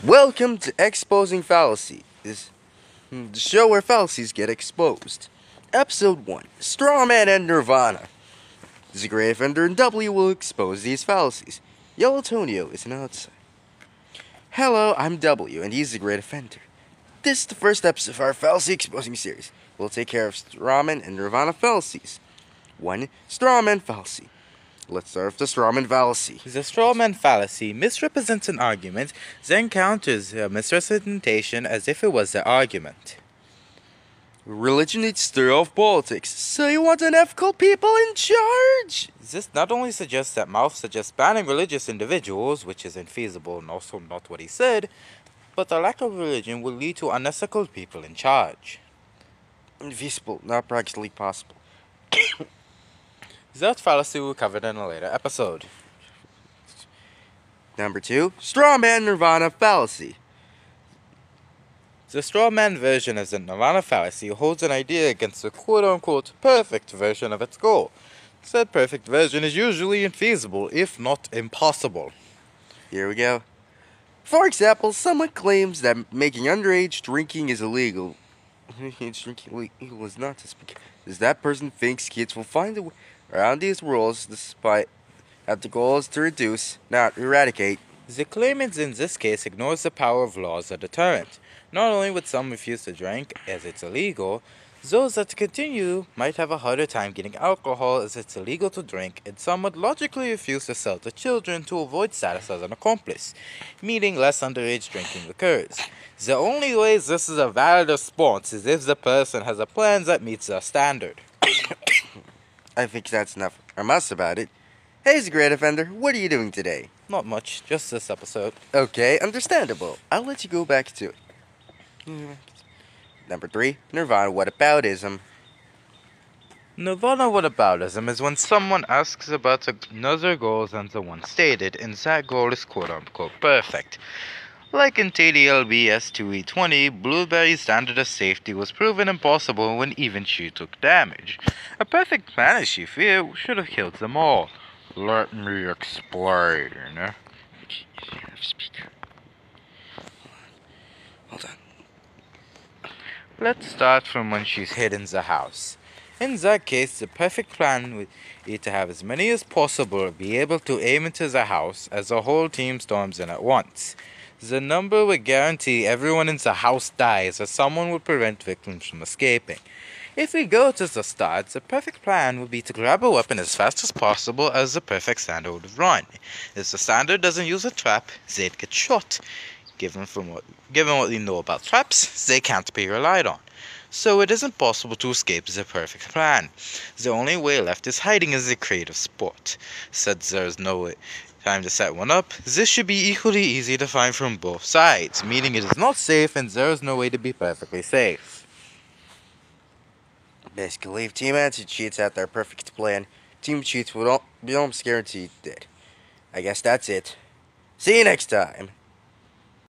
Welcome to Exposing Fallacies, the show where fallacies get exposed. Episode 1, Strawman and Nirvana. The great offender and W will expose these fallacies. Yellow Tonio is an outside. Hello, I'm W, and he's the great offender. This is the first episode of our fallacy exposing series. We'll take care of Strawman and Nirvana fallacies. 1. Strawman fallacy. Let's start with the Strawman fallacy. The Strawman fallacy misrepresents an argument, then counters a misrepresentation as if it was the argument. Religion needs to stir off politics, so you want unethical people in charge? This not only suggests that Mouth suggests banning religious individuals, which is infeasible and also not what he said, but the lack of religion will lead to unethical people in charge. Infeasible, not practically possible. That fallacy will be covered in a later episode. Number 2, Strawman Nirvana fallacy. The Strawman version of the Nirvana fallacy holds an idea against the quote-unquote perfect version of its goal. Said perfect version is usually infeasible, if not impossible. Here we go. For example, someone claims that making underage drinking is illegal. Underage drinking illegal is not just because that person thinks kids will find a way around these rules despite that the goal is to reduce, not eradicate. The claimant in this case ignores the power of law as a deterrent. Not only would some refuse to drink as it's illegal, those that continue might have a harder time getting alcohol as it's illegal to drink, and some would logically refuse to sell to children to avoid status as an accomplice, meaning less underage drinking occurs. The only way this is a valid response is if the person has a plan that meets the standard. I think that's enough remarks about it. Hey, the great offender, what are you doing today? Not much, just this episode. Okay, understandable. I'll let you go back to it. Number 3, Nirvana whataboutism. Nirvana whataboutism is when someone asks about another goal than the one stated, and that goal is quote-unquote perfect. Like in TDLB S2E20, Blueberry's standard of safety was proven impossible when even she took damage. A perfect plan, as she feared, should have killed them all. Let me explain. Speaker. Hold on. Let's start from when she's hid in the house. In that case, the perfect plan would be to have as many as possible be able to aim into the house as the whole team storms in at once. The number would guarantee everyone in the house dies, as someone would prevent victims from escaping. If we go to the start, the perfect plan would be to grab a weapon as fast as possible as the perfect standard would run. If the standard doesn't use a trap, they'd get shot. Given what we know about traps, they can't be relied on. So it isn't possible to escape the perfect plan. The only way left is hiding as a creative sport. Since there's no time to set one up, this should be equally easy to find from both sides, meaning it is not safe and there is no way to be perfectly safe. Basically, if Team Anti cheats out their perfect plan, Team Cheats will be almost guaranteed dead. I guess that's it. See you next time.